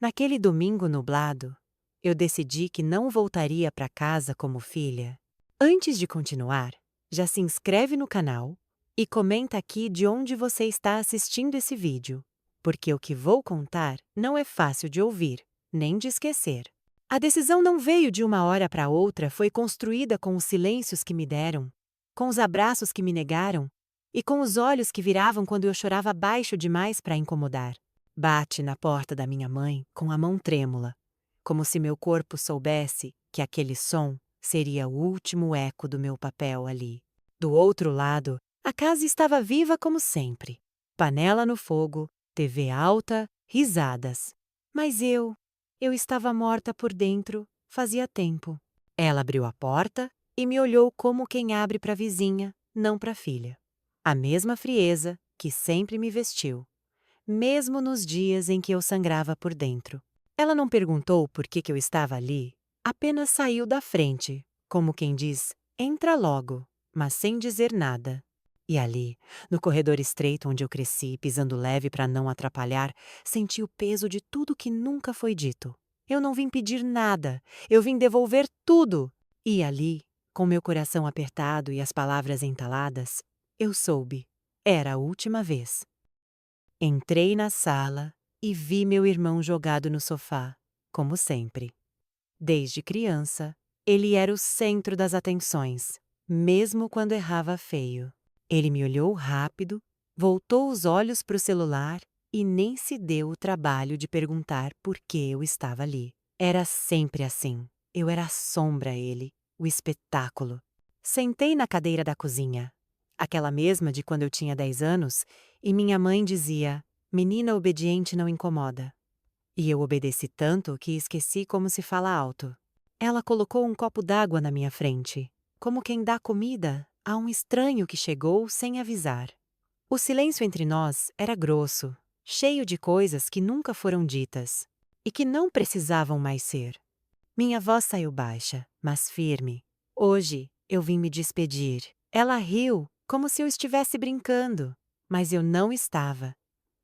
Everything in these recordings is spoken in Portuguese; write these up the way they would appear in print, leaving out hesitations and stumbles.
Naquele domingo nublado, eu decidi que não voltaria para casa como filha. Antes de continuar, já se inscreve no canal e comenta aqui de onde você está assistindo esse vídeo, porque o que vou contar não é fácil de ouvir, nem de esquecer. A decisão não veio de uma hora para outra, foi construída com os silêncios que me deram, com os abraços que me negaram e com os olhos que viravam quando eu chorava baixo demais para incomodar. Bate na porta da minha mãe com a mão trêmula, como se meu corpo soubesse que aquele som seria o último eco do meu papel ali. Do outro lado, a casa estava viva como sempre. Panela no fogo, TV alta, risadas. Mas eu estava morta por dentro, fazia tempo. Ela abriu a porta e me olhou como quem abre para a vizinha, não para a filha. A mesma frieza que sempre me vestiu, mesmo nos dias em que eu sangrava por dentro. Ela não perguntou por que eu estava ali, apenas saiu da frente, como quem diz, entra logo, mas sem dizer nada. E ali, no corredor estreito onde eu cresci, pisando leve para não atrapalhar, senti o peso de tudo que nunca foi dito. Eu não vim pedir nada, eu vim devolver tudo. E ali, com meu coração apertado e as palavras entaladas, eu soube. Era a última vez. Entrei na sala e vi meu irmão jogado no sofá, como sempre. Desde criança, ele era o centro das atenções, mesmo quando errava feio. Ele me olhou rápido, voltou os olhos para o celular e nem se deu o trabalho de perguntar por que eu estava ali. Era sempre assim. Eu era a sombra a ele, o espetáculo. Sentei na cadeira da cozinha, aquela mesma de quando eu tinha 10 anos, e minha mãe dizia: menina obediente não incomoda. E eu obedeci tanto que esqueci como se fala alto. Ela colocou um copo d'água na minha frente, como quem dá comida a um estranho que chegou sem avisar. O silêncio entre nós era grosso, cheio de coisas que nunca foram ditas e que não precisavam mais ser. Minha voz saiu baixa, mas firme. Hoje eu vim me despedir. Ela riu, como se eu estivesse brincando, mas eu não estava.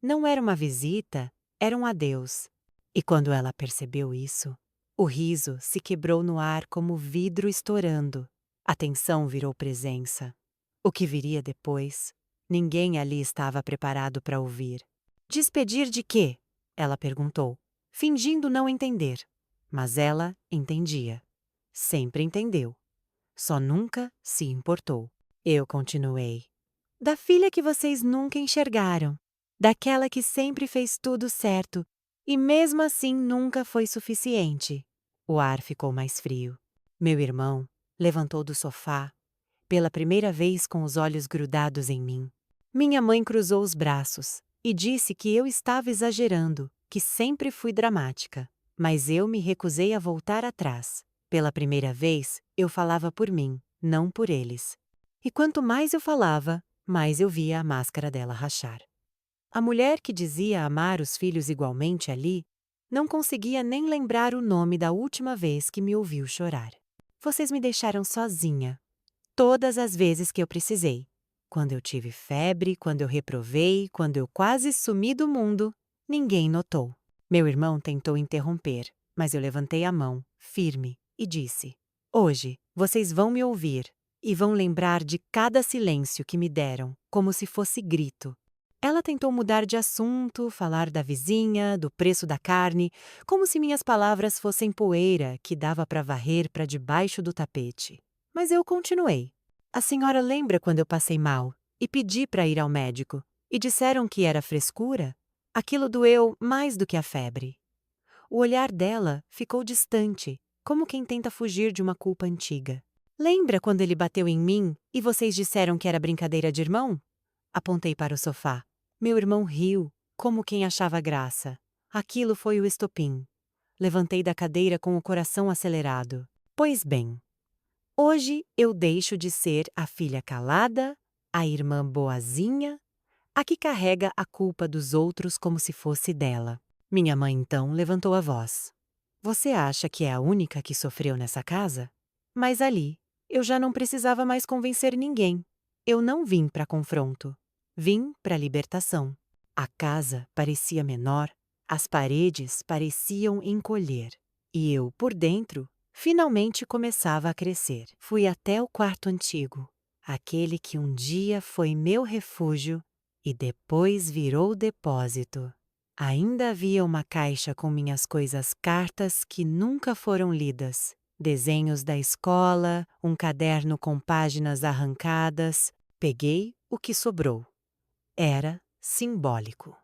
Não era uma visita, era um adeus. E quando ela percebeu isso, o riso se quebrou no ar como vidro estourando. A tensão virou presença. O que viria depois, ninguém ali estava preparado para ouvir. Despedir de quê? Ela perguntou, fingindo não entender. Mas ela entendia. Sempre entendeu. Só nunca se importou. Eu continuei. Da filha que vocês nunca enxergaram. Daquela que sempre fez tudo certo e mesmo assim nunca foi suficiente. O ar ficou mais frio. Meu irmão levantou do sofá, pela primeira vez com os olhos grudados em mim. Minha mãe cruzou os braços e disse que eu estava exagerando, que sempre fui dramática. Mas eu me recusei a voltar atrás. Pela primeira vez, eu falava por mim, não por eles. E quanto mais eu falava, mais eu via a máscara dela rachar. A mulher que dizia amar os filhos igualmente ali, não conseguia nem lembrar o nome da última vez que me ouviu chorar. Vocês me deixaram sozinha, todas as vezes que eu precisei. Quando eu tive febre, quando eu reprovei, quando eu quase sumi do mundo, ninguém notou. Meu irmão tentou interromper, mas eu levantei a mão, firme, e disse: hoje, vocês vão me ouvir e vão lembrar de cada silêncio que me deram, como se fosse grito. Ela tentou mudar de assunto, falar da vizinha, do preço da carne, como se minhas palavras fossem poeira que dava para varrer para debaixo do tapete. Mas eu continuei. A senhora lembra quando eu passei mal e pedi para ir ao médico e disseram que era frescura? Aquilo doeu mais do que a febre. O olhar dela ficou distante, como quem tenta fugir de uma culpa antiga. Lembra quando ele bateu em mim e vocês disseram que era brincadeira de irmão? Apontei para o sofá. Meu irmão riu, como quem achava graça. Aquilo foi o estopim. Levantei da cadeira com o coração acelerado. Pois bem, hoje eu deixo de ser a filha calada, a irmã boazinha, a que carrega a culpa dos outros como se fosse dela. Minha mãe então levantou a voz. Você acha que é a única que sofreu nessa casa? Mas ali, eu já não precisava mais convencer ninguém. Eu não vim para confronto. Vim para libertação. A casa parecia menor, As paredes pareciam encolher, e eu, por dentro, finalmente começava a crescer. Fui até o quarto antigo, aquele que um dia foi meu refúgio e depois virou depósito. Ainda havia uma caixa com minhas coisas, cartas que nunca foram lidas, desenhos da escola, um caderno com páginas arrancadas. Peguei o que sobrou. Era simbólico.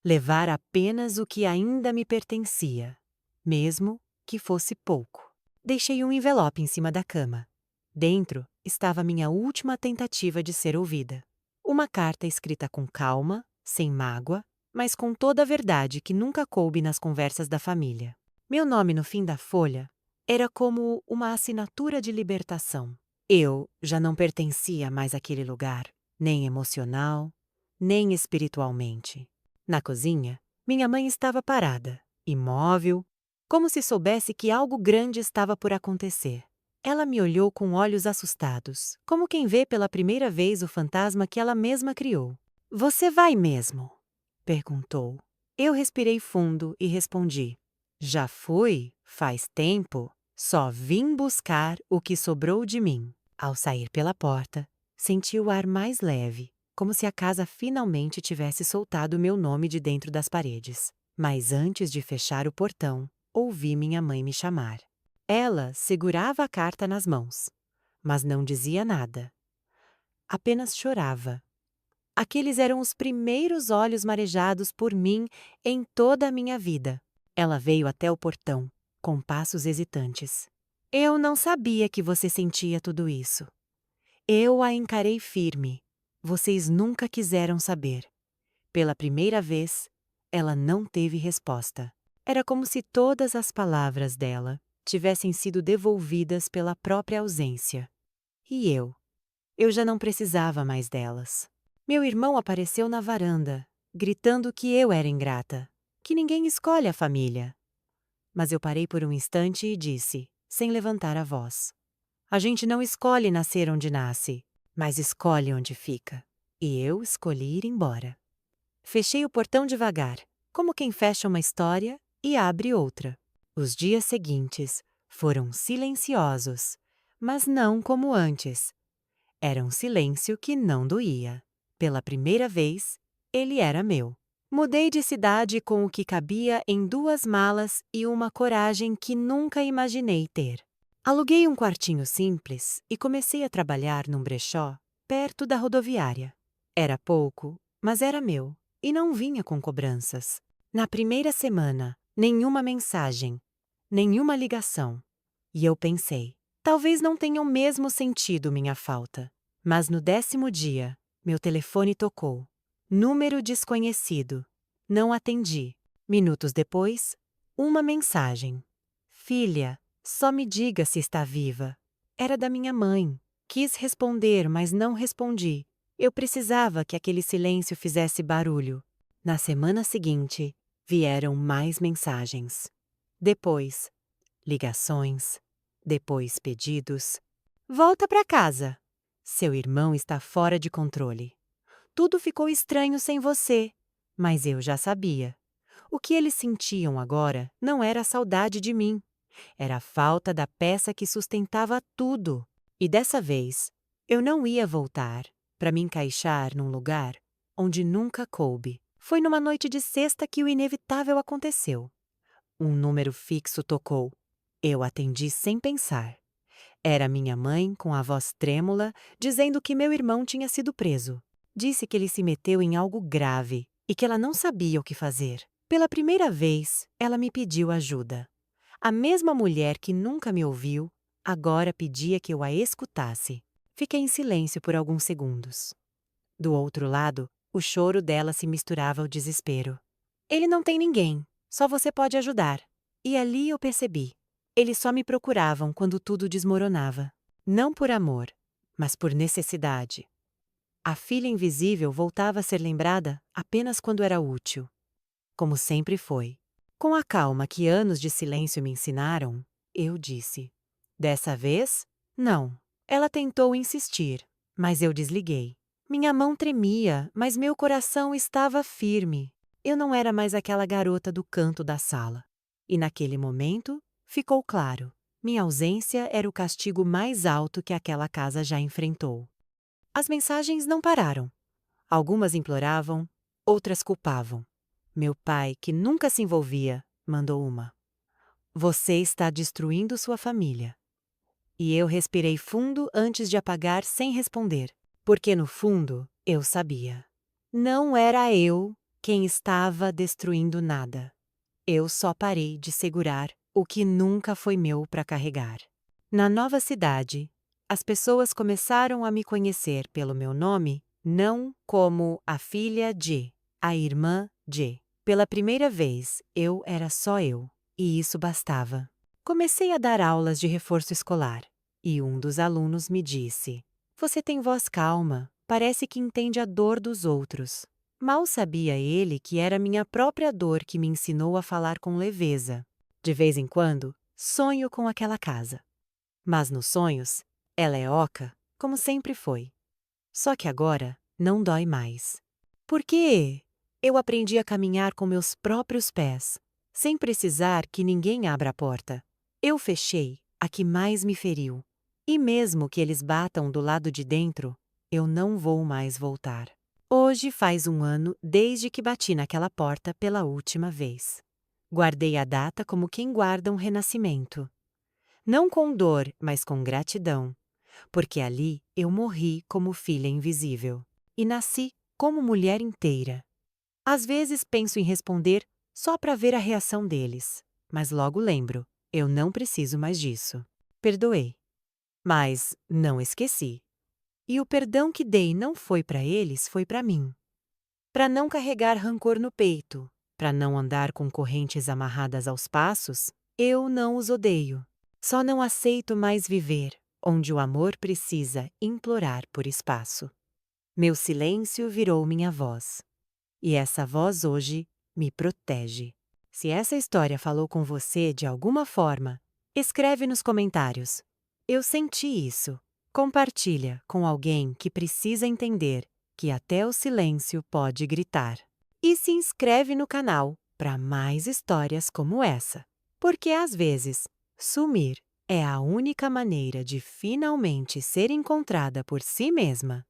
Levar apenas o que ainda me pertencia, mesmo que fosse pouco. Deixei um envelope em cima da cama. Dentro estava minha última tentativa de ser ouvida. Uma carta escrita com calma, sem mágoa, mas com toda a verdade que nunca coube nas conversas da família. Meu nome no fim da folha era como uma assinatura de libertação. Eu já não pertencia mais àquele lugar, nem emocional, nem espiritualmente. Na cozinha, minha mãe estava parada, imóvel, como se soubesse que algo grande estava por acontecer. Ela me olhou com olhos assustados, como quem vê pela primeira vez o fantasma que ela mesma criou. "Você vai mesmo?" perguntou. Eu respirei fundo e respondi: "Já fui, faz tempo. Só vim buscar o que sobrou de mim." Ao sair pela porta, senti o ar mais leve, como se a casa finalmente tivesse soltado meu nome de dentro das paredes. Mas antes de fechar o portão, ouvi minha mãe me chamar. Ela segurava a carta nas mãos, mas não dizia nada. Apenas chorava. Aqueles eram os primeiros olhos marejados por mim em toda a minha vida. Ela veio até o portão, com passos hesitantes. "Eu não sabia que você sentia tudo isso." Eu a encarei firme. Vocês nunca quiseram saber. Pela primeira vez, ela não teve resposta. Era como se todas as palavras dela tivessem sido devolvidas pela própria ausência. E eu já não precisava mais delas. Meu irmão apareceu na varanda, gritando que eu era ingrata, que ninguém escolhe a família. Mas eu parei por um instante e disse, sem levantar a voz: "A gente não escolhe nascer onde nasce, mas escolhe onde fica." E eu escolhi ir embora. Fechei o portão devagar, como quem fecha uma história e abre outra. Os dias seguintes foram silenciosos, mas não como antes. Era um silêncio que não doía. Pela primeira vez, ele era meu. Mudei de cidade com o que cabia em 2 malas e uma coragem que nunca imaginei ter. Aluguei um quartinho simples e comecei a trabalhar num brechó perto da rodoviária. Era pouco, mas era meu, e não vinha com cobranças. Na primeira semana, nenhuma mensagem, nenhuma ligação. E eu pensei, talvez não tenham mesmo sentido minha falta. Mas no 10º dia, meu telefone tocou. Número desconhecido. Não atendi. Minutos depois, uma mensagem: "Filha, só me diga se está viva." Era da minha mãe. Quis responder, mas não respondi. Eu precisava que aquele silêncio fizesse barulho. Na semana seguinte, vieram mais mensagens. Depois, ligações. Depois, pedidos. "Volta para casa. Seu irmão está fora de controle. Tudo ficou estranho sem você." Mas eu já sabia. O que eles sentiam agora não era a saudade de mim. Era a falta da peça que sustentava tudo. E dessa vez, eu não ia voltar para me encaixar num lugar onde nunca coube. Foi numa noite de sexta que o inevitável aconteceu. Um número fixo tocou. Eu atendi sem pensar. Era minha mãe, com a voz trêmula, dizendo que meu irmão tinha sido preso. Disse que ele se meteu em algo grave e que ela não sabia o que fazer. Pela primeira vez, ela me pediu ajuda. A mesma mulher que nunca me ouviu, agora pedia que eu a escutasse. Fiquei em silêncio por alguns segundos. Do outro lado, o choro dela se misturava ao desespero. "Ele não tem ninguém, só você pode ajudar." E ali eu percebi. Eles só me procuravam quando tudo desmoronava. Não por amor, mas por necessidade. A filha invisível voltava a ser lembrada apenas quando era útil. Como sempre foi. Com a calma que anos de silêncio me ensinaram, eu disse: "Dessa vez, não." Ela tentou insistir, mas eu desliguei. Minha mão tremia, mas meu coração estava firme. Eu não era mais aquela garota do canto da sala. E naquele momento, ficou claro: minha ausência era o castigo mais alto que aquela casa já enfrentou. As mensagens não pararam. Algumas imploravam, outras culpavam. Meu pai, que nunca se envolvia, mandou uma: "Você está destruindo sua família." E eu respirei fundo antes de apagar sem responder, porque no fundo eu sabia. Não era eu quem estava destruindo nada. Eu só parei de segurar o que nunca foi meu para carregar. Na nova cidade, as pessoas começaram a me conhecer pelo meu nome, não como a filha de, a irmã de. Pela primeira vez, eu era só eu, e isso bastava. Comecei a dar aulas de reforço escolar, e um dos alunos me disse: "Você tem voz calma, parece que entende a dor dos outros." Mal sabia ele que era minha própria dor que me ensinou a falar com leveza. De vez em quando, sonho com aquela casa. Mas nos sonhos, ela é oca, como sempre foi. Só que agora não dói mais. Por quê? Eu aprendi a caminhar com meus próprios pés, sem precisar que ninguém abra a porta. Eu fechei a que mais me feriu. E mesmo que eles batam do lado de dentro, eu não vou mais voltar. Hoje faz um ano desde que bati naquela porta pela última vez. Guardei a data como quem guarda um renascimento. Não com dor, mas com gratidão, porque ali eu morri como filha invisível e nasci como mulher inteira. Às vezes penso em responder só para ver a reação deles, mas logo lembro, eu não preciso mais disso. Perdoei. Mas não esqueci. E o perdão que dei não foi para eles, foi para mim. Para não carregar rancor no peito, para não andar com correntes amarradas aos passos, eu não os odeio. Só não aceito mais viver onde o amor precisa implorar por espaço. Meu silêncio virou minha voz. E essa voz hoje me protege. Se essa história falou com você de alguma forma, escreve nos comentários: "Eu senti isso." Compartilha com alguém que precisa entender que até o silêncio pode gritar. E se inscreve no canal para mais histórias como essa. Porque às vezes, sumir é a única maneira de finalmente ser encontrada por si mesma.